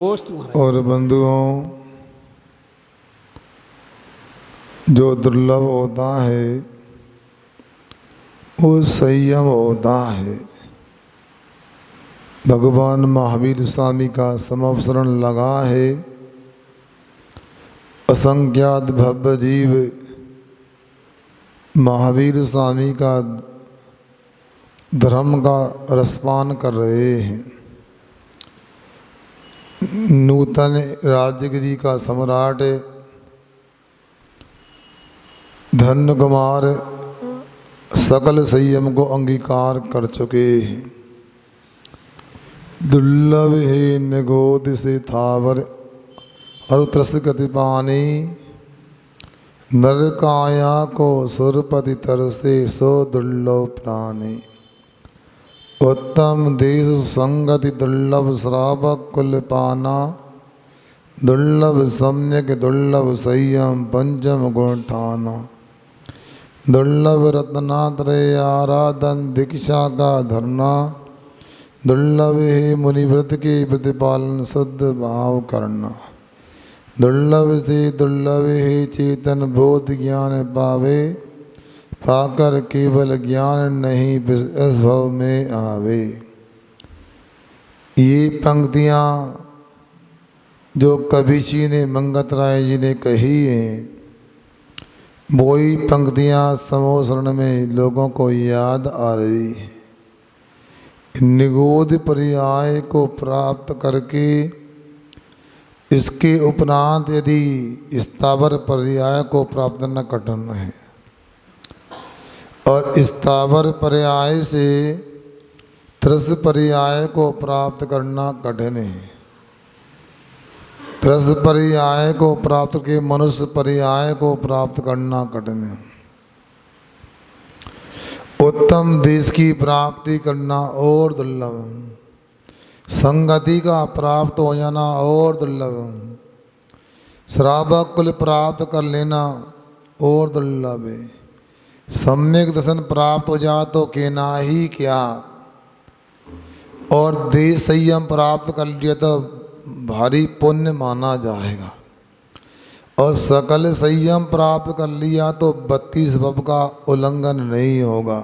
और बंधुओं, जो दुर्लभ होता है वो संयम होता है। भगवान महावीर स्वामी का समवसरण लगा है। असंख्यात भव्य जीव महावीर स्वामी का धर्म का रसपान कर रहे हैं। नूतन राजगिरी का सम्राट धन्य कुमार सकल संयम को अंगीकार कर चुके हैं। दुर्लभ है निगोद से थावर और त्रस गति पानी, नर काया को सुरपति तरसे सो दुर्लभ प्राणी। उत्तम देश संगति दुर्लभ श्रावक कुल पाना, दुर्लभ सम्यक दुर्लभ संयम पंचम गुण ठाना। दुर्लभ रत्नात्रय आराधन दीक्षा का धरना, दुर्लभ है मुनिव्रत के प्रतिपालन शुद्ध भाव करना। दुर्लभ से दुर्लभ है चेतन बोध ज्ञान पावे, पाकर केवल ज्ञान नहीं इस भव में आवे। ये पंक्तियाँ जो कबीर ने मंगत राय जी ने कही हैं, वही पंक्तियाँ समवसरण में लोगों को याद आ रही हैं। निगोद पर्याय को प्राप्त करके इसके उपरांत यदि स्थावर पर्याय को प्राप्त न कठिन है, और स्थावर पर्याय से त्रस पर्याय को प्राप्त करना कठिन है। त्रस पर्याय को प्राप्त के मनुष्य पर्याय को प्राप्त करना कठिन है। उत्तम देश की प्राप्ति करना और दुर्लभ, संगति का प्राप्त हो जाना और दुर्लभ, श्रावक कुल प्राप्त कर लेना और दुर्लभ है। सम्यक दर्शन प्राप्त हो जाए तो कहना ही क्या, और देश संयम प्राप्त कर लिया तो भारी पुण्य माना जाएगा। और सकल संयम प्राप्त कर लिया तो 32 भव का उल्लंघन नहीं होगा।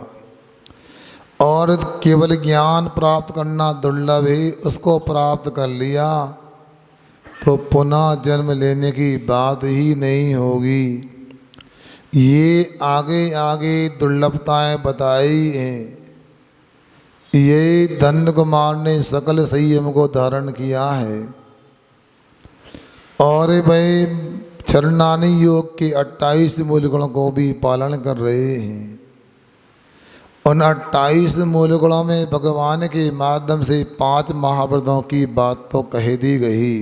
और केवल ज्ञान प्राप्त करना दुर्लभ है, उसको प्राप्त कर लिया तो पुनः जन्म लेने की बात ही नहीं होगी। ये आगे आगे दुर्लभताएं बताई हैं। ये धन्य कुमार ने सकल संयम को धारण किया है। और भाई चरणानी योग के 28 मूल गुणों को भी पालन कर रहे हैं। उन 28 मूल गुणों में भगवान के माध्यम से 5 महाव्रतों की बात तो कह दी गई।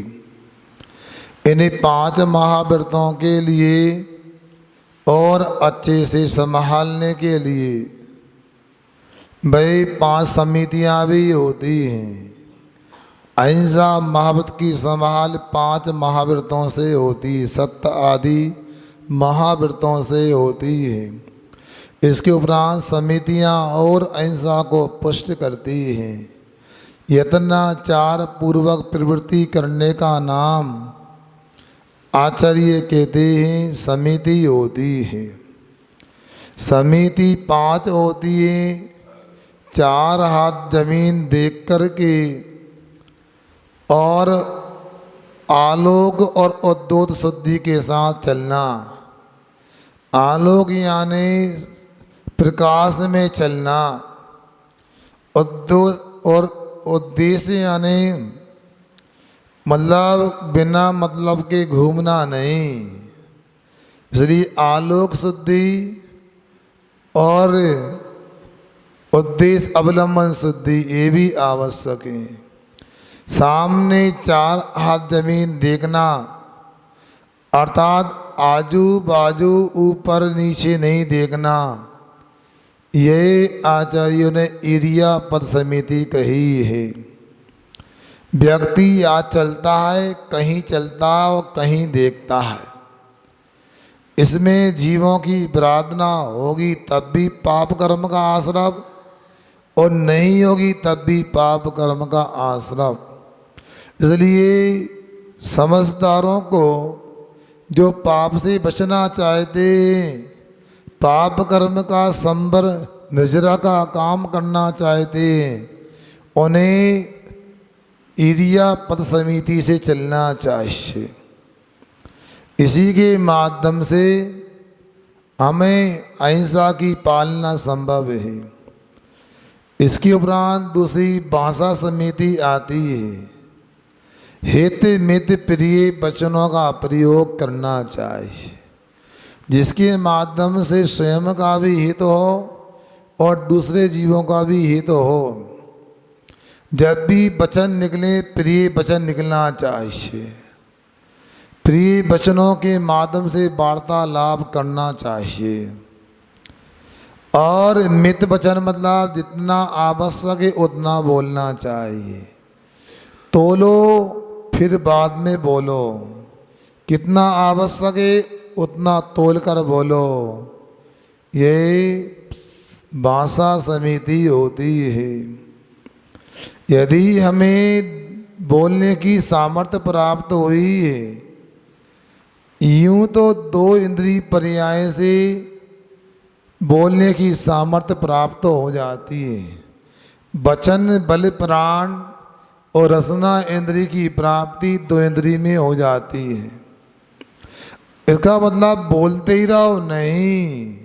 इन्हीं 5 महाव्रतों के लिए और अच्छे से संभालने के लिए भाई 5 समितियां भी होती हैं। अहिंसा महाव्रत की संभाल 5 महाव्रतों से होती है, सत्य आदि महाव्रतों से होती है। इसके उपरांत समितियां और अहिंसा को पुष्ट करती हैं। यत्नाचार पूर्वक प्रवृत्ति करने का नाम आचार्य कहते हैं समिति होती है। समिति 5 होती है। 4 हाथ जमीन देख कर के और आलोक और उद्योत शुद्धि के साथ चलना। आलोक यानी प्रकाश में चलना, और उद्देश्य यानी मतलब बिना मतलब के घूमना नहीं। इसलिए आलोक शुद्धि और उद्देश्य अवलंबन शुद्धि ये भी आवश्यक है। सामने 4 हाथ जमीन देखना अर्थात आजू बाजू ऊपर नीचे नहीं देखना। ये आचार्यों ने एरिया पद समिति कही है। व्यक्ति आज चलता है, कहीं चलता है और कहीं देखता है। इसमें जीवों की प्रार्थना होगी तब भी पाप कर्म का आश्रव, और नहीं होगी तब भी पाप कर्म का आश्रव। इसलिए समझदारों को जो पाप से बचना चाहते हैं, पाप कर्म का संबर नजरा का काम करना चाहते हैं, उन्हें ईरिया पद समिति से चलना चाहिए। इसी के माध्यम से हमें अहिंसा की पालना संभव है। इसके उपरांत दूसरी भाषा समिति आती है। हित मित प्रिय वचनों का प्रयोग करना चाहिए, जिसके माध्यम से स्वयं का भी हित हो और दूसरे जीवों का भी हित हो। जब भी वचन निकले प्रिय वचन निकलना चाहिए। प्रिय वचनों के माध्यम से वार्तालाप करना चाहिए। और मित वचन मतलब जितना आवश्यक है उतना बोलना चाहिए। तोलो फिर बाद में बोलो, कितना आवश्यक है उतना तोल कर बोलो। ये भाषा समिति होती है। यदि हमें बोलने की सामर्थ्य प्राप्त हुई है, यूं तो 2 इंद्रिय पर्याय से बोलने की सामर्थ्य प्राप्त हो जाती है। वचन बल प्राण और रसना इंद्रिय की प्राप्ति 2 इंद्रिय में हो जाती है। इसका मतलब बोलते ही रहो नहीं,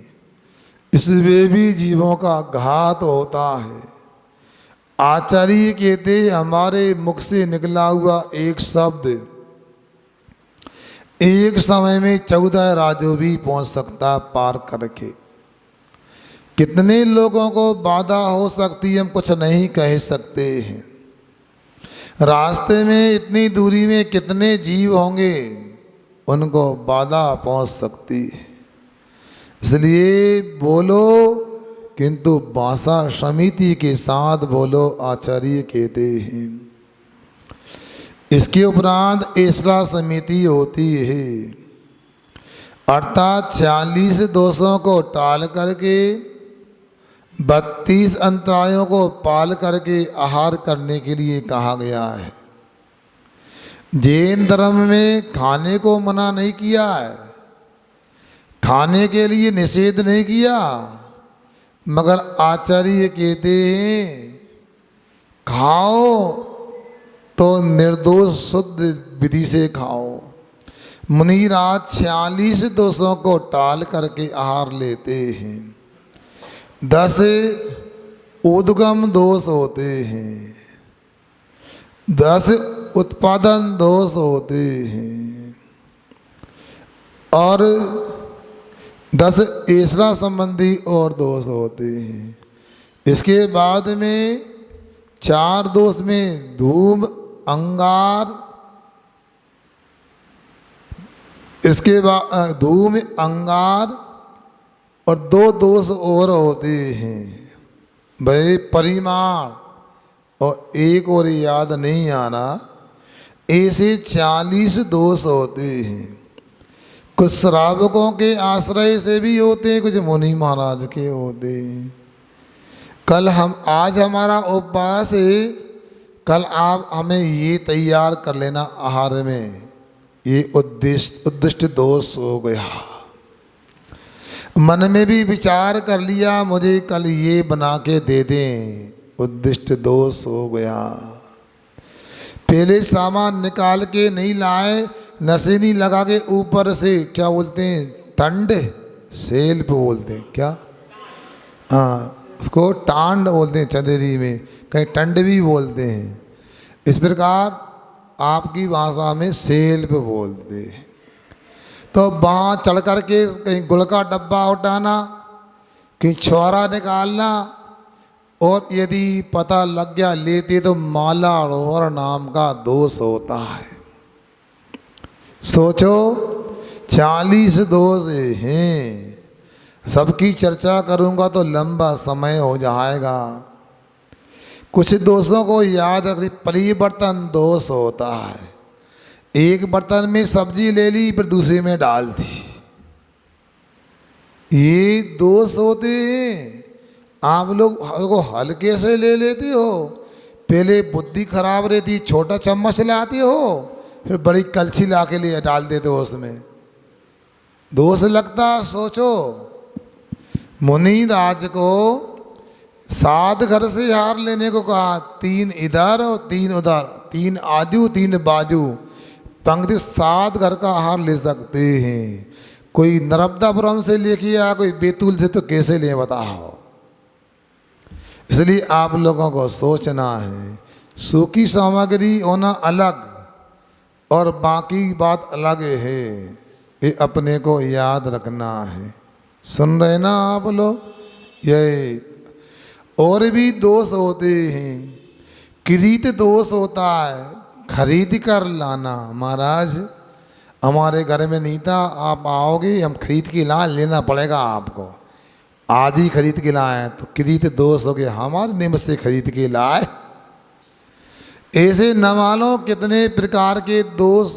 इसमें भी जीवों का घात होता है। आचार्य कहते हमारे मुख से निकला हुआ एक शब्द एक समय में 14 राज्यों भी पहुंच सकता पार करके। कितने लोगों को बाधा हो सकती है हम कुछ नहीं कह सकते हैं। रास्ते में इतनी दूरी में कितने जीव होंगे उनको बाधा पहुंच सकती है। इसलिए बोलो, किंतु भाषा समिति के साथ बोलो, आचार्य कहते हैं। इसके उपरांत ऐसा समिति होती है, अर्थात 46 दोषों को टाल करके 32 अंतरायों को पाल करके आहार करने के लिए कहा गया है। जैन धर्म में खाने को मना नहीं किया है, खाने के लिए निषेध नहीं किया, मगर आचार्य कहते हैं खाओ तो निर्दोष शुद्ध विधि से खाओ। मुनिराज 46 दोषों को टाल करके आहार लेते हैं। 10 उद्गम दोष होते हैं, 10 उत्पादन दोष होते हैं और 10 ऐसा संबंधी और दोष होते हैं। इसके बाद में 4 दोष में धूम अंगार, इसके बाद धूम अंगार और 2 दोष और होते हैं भाई, परिमाण और एक और याद नहीं आना। ऐसे 40 दोष होते हैं। कुछ श्रावकों के आश्रय से भी होते हैं, कुछ मुनि महाराज के होते हैं। आज हमारा उपवास है, कल आप हमें ये तैयार कर लेना आहार में, ये उद्दिष्ट दोष हो गया। मन में भी विचार कर लिया मुझे कल ये बना के दे दें, उद्दिष्ट दोष हो गया। पहले सामान निकाल के नहीं लाए, नशीनी लगा के ऊपर से क्या बोलते हैं, टंड सेल पे बोलते हैं क्या, हाँ उसको टांड बोलते हैं चंदेरी में, कहीं टंड भी बोलते हैं। इस प्रकार आपकी भाषा में सेल पे बोलते हैं। तो वहाँ चढ़ कर के कहीं गुड़ का डब्बा उठाना, कहीं छोरा निकालना, और यदि पता लग गया लेते तो माला और नाम का दोष होता है। सोचो 40 दोष हैं, सबकी चर्चा करूंगा तो लंबा समय हो जाएगा। कुछ दोषों को याद रखिए। परिवर्तन दोष होता है, एक बर्तन में सब्जी ले ली फिर दूसरे में डाल दी, ये दोष होते हैं। आप लोग को हल्के से ले लेते हो, पहले बुद्धि खराब रहती, छोटा चम्मच लाते हो, फिर बड़ी कलछी ला के लिए डाल देते हो, उसमें दोष लगता। सोचो, मुनि राज को 7 घर से हार लेने को कहा, 3 इधर और 3 उधर, 3 आजू 3 बाजू, पंक्ति 7 घर का हार ले सकते हैं। कोई नर्मदापुरम से लेके आ, कोई बैतूल से, तो कैसे ले बताओ। इसलिए आप लोगों को सोचना है, सूखी सामग्री होना अलग और बाकी बात अलग है, ये अपने को याद रखना है। सुन रहे ना आप लोग? ये और भी दोष होते हैं। किरीत दोष होता है, खरीद कर लाना। महाराज हमारे घर में नहीं था, आप आओगे हम खरीद के ला, लेना पड़ेगा आपको, आज ही खरीद के लाए, तो किरीत दोष हो गया, हमारे नियम से खरीद के लाए। ऐसे न मानो कितने प्रकार के दोष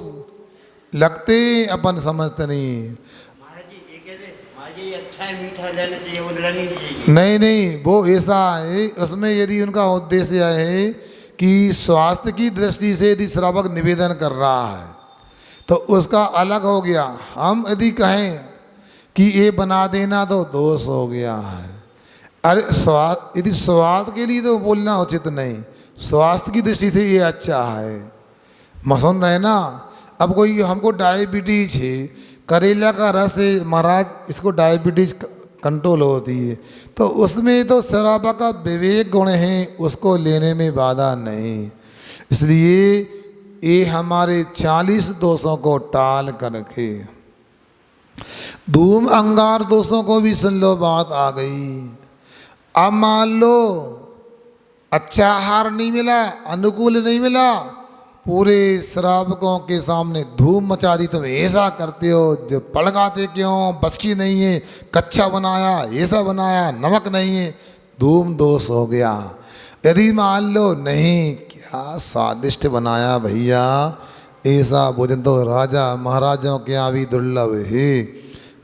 लगते, अपन समझते नहीं। अच्छा है, मीठा लेना चाहिए, वो लेना नहीं चाहिए। नहीं नहीं, वो ऐसा है, उसमें यदि उनका उद्देश्य है कि स्वास्थ्य की दृष्टि से यदि श्रावक निवेदन कर रहा है तो उसका अलग हो गया। हम यदि कहें कि ये बना देना तो दोष हो गया है। अरे स्वाद, यदि स्वाद के लिए तो बोलना उचित नहीं, स्वास्थ्य की दृष्टि से ये अच्छा है। सुन रहे ना? अब कोई हमको डायबिटीज है, करेला का रस है, महाराज इसको डायबिटीज कंट्रोल होती है, तो उसमें तो शराबा का विवेक गुण है, उसको लेने में बाधा नहीं। इसलिए ये हमारे 40 दोषों को टाल करके धूम अंगार दोषों को भी सुन लो, बात आ गई। अब मान लो अच्छा आहार नहीं मिला, अनुकूल नहीं मिला, पूरे श्रावकों के सामने धूम मचा दी, तुम ऐसा करते हो, जो पड़गाते क्यों, बस की नहीं है, कच्चा बनाया, ऐसा बनाया, नमक नहीं है, धूम दोष हो गया। यदि मान लो नहीं, क्या स्वादिष्ट बनाया भैया, ऐसा भोजन तो राजा महाराजाओं के यहाँ भी दुर्लभ है,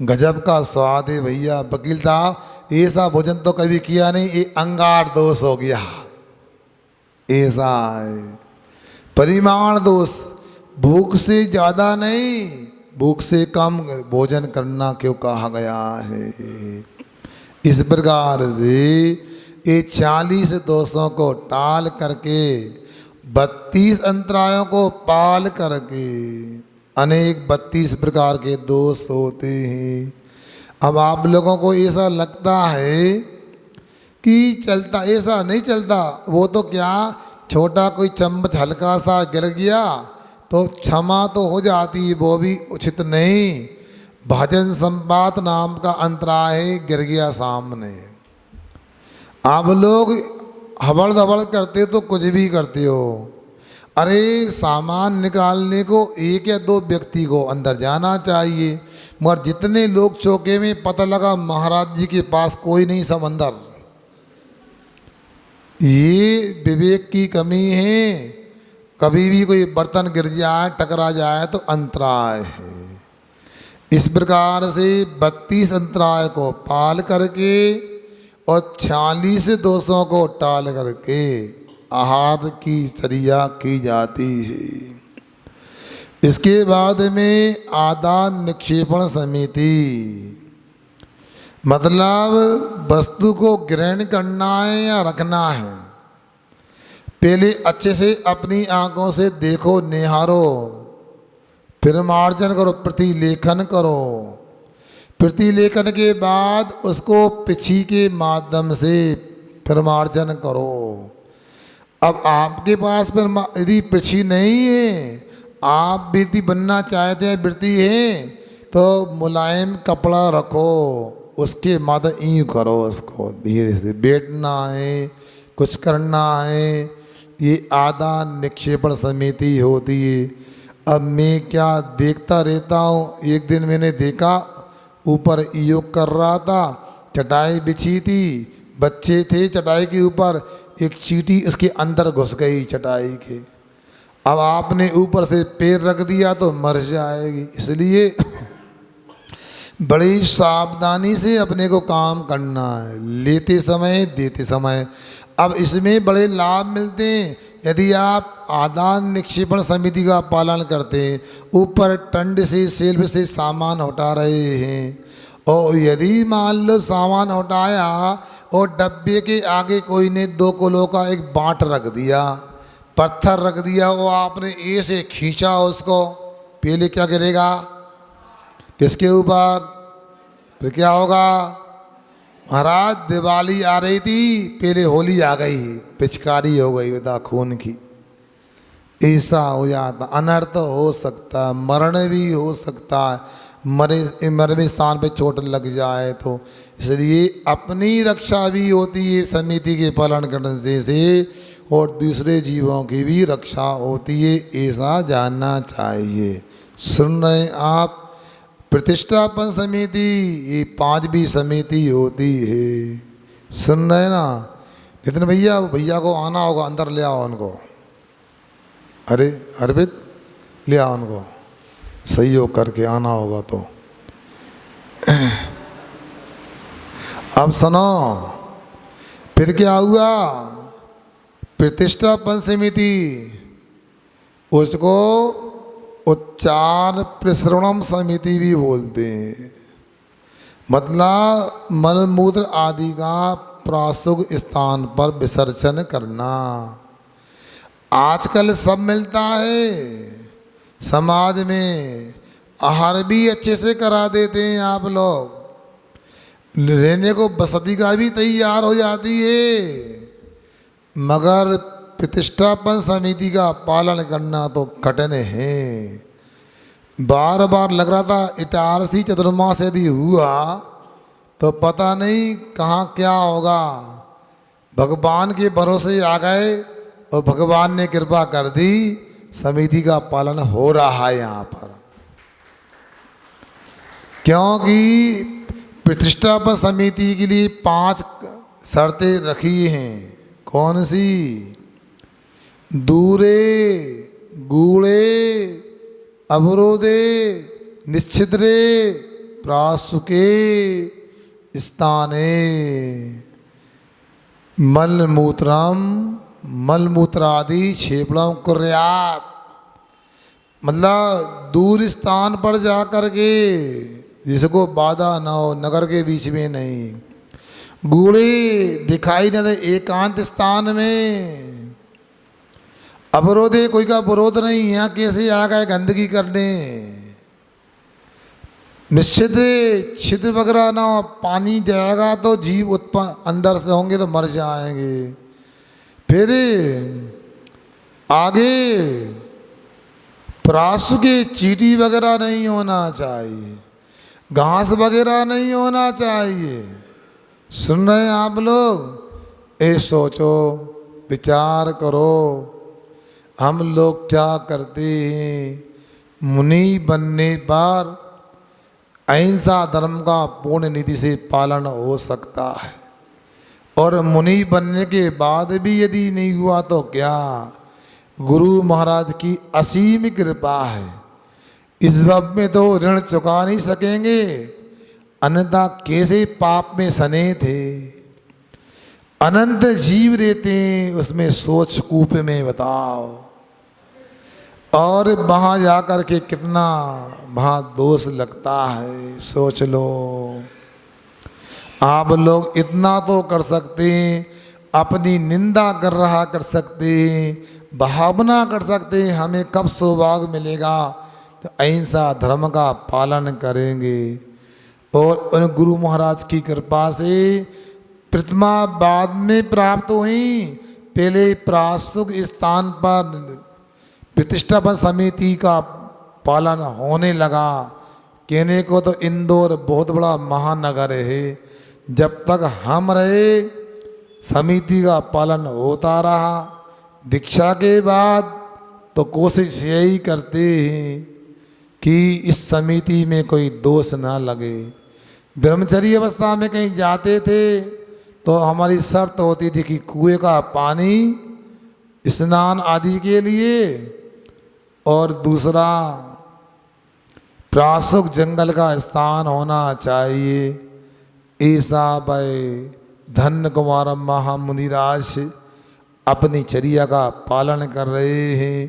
गजब का स्वाद है भैया, वकील साहब ऐसा भोजन तो कभी किया नहीं, ये अंगार दोष हो गया। ऐसा है परिमाण दोष, भूख से ज़्यादा नहीं, भूख से कम भोजन करना क्यों कहा गया है। इस प्रकार से ये 40 दोषों को टाल करके 32 अंतरायों को पाल करके अनेक 32 प्रकार के दोष होते हैं। अब आप लोगों को ऐसा लगता है कि चलता, ऐसा नहीं चलता। वो तो क्या, छोटा कोई चम्मच हल्का सा गिर गया तो क्षमा तो हो जाती है, वो भी उचित नहीं। भजन संपात नाम का अंतराय गिर गया सामने, आप लोग हबड़ दबड़ करते तो कुछ भी करते हो। अरे सामान निकालने को 1 या 2 व्यक्ति को अंदर जाना चाहिए, मगर जितने लोग चौके में, पता लगा महाराज जी के पास कोई नहीं, सब अंदर। ये विवेक की कमी है। कभी भी कोई बर्तन गिर जाए, टकरा जाए तो अंतराय है। इस प्रकार से 32 अंतराय को पाल करके और 46 दोषों को टाल करके आहार की चर्या की जाती है। इसके बाद में आदान निक्षेपण समिति, मतलब वस्तु को ग्रहण करना है या रखना है, पहले अच्छे से अपनी आंखों से देखो, निहारो, फिर मार्जन करो, प्रतिलेखन करो। प्रतिलेखन के बाद उसको पिछी के माध्यम से फिर मार्जन करो। अब आपके पास फिर यदि पिछी नहीं है, आप वृत्ति बनना चाहते हैं, वृत्ति है, तो मुलायम कपड़ा रखो, उसके माध्यम यूँ करो, उसको धीरे से बैठना है, कुछ करना है। ये आदान निक्षेपण समिति होती है। अब मैं क्या देखता रहता हूँ, एक दिन मैंने देखा ऊपर योग कर रहा था, चटाई बिछी थी, बच्चे थे चटाई के ऊपर, एक चींटी उसके अंदर घुस गई चटाई के। अब आपने ऊपर से पैर रख दिया तो मर जाएगी। इसलिए बड़ी सावधानी से अपने को काम करना है, लेते समय देते समय। अब इसमें बड़े लाभ मिलते हैं यदि आप आदान निक्षेपण समिति का पालन करते हैं, ऊपर टंड से सेल्फ से सामान हटा रहे हैं, और यदि मान लो सामान हटाया और डब्बे के आगे कोई ने 2 किलो का एक बांट रख दिया, पत्थर रख दिया, वो आपने ऐसे खींचा उसको, पहले क्या गिरेगा? किसके ऊपर? फिर क्या होगा? महाराज दिवाली आ रही थी, पहले होली आ गई, पिचकारी हो गई बता खून की, ऐसा हो जाता। अनर्थ हो सकता, मरण भी हो सकता है, मरे स्थान पे चोट लग जाए तो। इसलिए अपनी रक्षा भी होती है समिति के पालन करने से, और दूसरे जीवों की भी रक्षा होती है, ऐसा जानना चाहिए। सुन रहे आप? प्रतिष्ठापन समिति ये 5वीं समिति होती है। सुन रहे ना? नितिन भैया को आना होगा, अंदर ले आओ उनको। अरे अर्पित ले आओ उनको, सहयोग करके आना होगा तो। अब सुनो, फिर क्या हुआ? प्रतिष्ठापन समिति, उसको उच्चार प्रसरणम समिति भी बोलते हैं। मतलब मलमूत्र आदि का प्रासुग स्थान पर विसर्जन करना। आजकल सब मिलता है समाज में, आहार भी अच्छे से करा देते हैं आप लोग, रहने को बसती का भी तैयार हो जाती है, मगर प्रतिष्ठापन समिति का पालन करना तो कठिन है। बार बार लग रहा था इटारसी चतुर्मास यदि हुआ तो पता नहीं कहाँ क्या होगा। भगवान के भरोसे आ गए और भगवान ने कृपा कर दी, समिति का पालन हो रहा है यहाँ पर। क्योंकि प्रतिष्ठापन समिति के लिए 5 शर्तें रखी हैं। कौन सी? दूरे, गूढ़े, अवरोधे, निश्चिद्रे, प्रासुके, स्थाने, मलमूत्रादि क्षेपणम कुर्यात्। मतलब दूर स्थान पर जा कर के, जिसको बाधा न हो, नगर के बीच में नहीं। गूढ़े दिखाई न दे, एकांत स्थान में। अवरोधे, कोई का विरोध नहीं, यहाँ कैसे आ गए गंदगी करने। निश्चित छिद्र वगैरह ना हो, पानी जाएगा तो जीव उत्पन्न अंदर से होंगे तो मर जाएंगे। फिर आगे प्रासु के चीटी वगैरह नहीं होना चाहिए, घास वगैरह नहीं होना चाहिए। सुन रहे हैं आप लोग? ये सोचो, विचार करो, हम लोग क्या करते हैं। मुनि बनने पर अहिंसा धर्म का पूर्ण नीति से पालन हो सकता है, और मुनि बनने के बाद भी यदि नहीं हुआ तो क्या, गुरु महाराज की असीम कृपा है। इस बाब में तो ऋण चुका नहीं सकेंगे, अन्यथा कैसे पाप में सने थे। अनंत जीव रहते हैं उसमें, सोच कूप में बताओ, और वहाँ जा कर के कितना वहाँ दोष लगता है, सोच लो। आप लोग इतना तो कर सकते हैं, अपनी निंदा कर सकते हैं, भावना कर सकते हैं, हमें कब सौभाग्य मिलेगा तो अहिंसा धर्म का पालन करेंगे। और उन गुरु महाराज की कृपा से प्रतिमा बाद में प्राप्त हुई, पहले प्रासुग स्थान पर प्रतिष्ठापन समिति का पालन होने लगा। कहने को तो इंदौर बहुत बड़ा महानगर है, जब तक हम रहे समिति का पालन होता रहा। दीक्षा के बाद तो कोशिश यही करते हैं कि इस समिति में कोई दोष ना लगे। ब्रह्मचर्य अवस्था में कहीं जाते थे तो हमारी शर्त होती थी कि कुएं का पानी स्नान आदि के लिए, और दूसरा प्रासुग जंगल का स्थान होना चाहिए। ऐसा भाई धन्य कुमार महामुनिराज अपनी चर्या का पालन कर रहे हैं,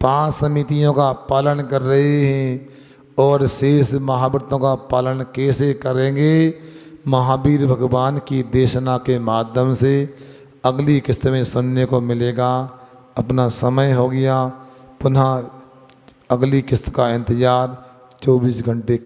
5 समितियों का पालन कर रहे हैं और शेष महाव्रतों का पालन कैसे करेंगे, महावीर भगवान की देशना के माध्यम से अगली किस्त में सुनने को मिलेगा। अपना समय हो गया, पुनः अगली किस्त का इंतज़ार 24 घंटे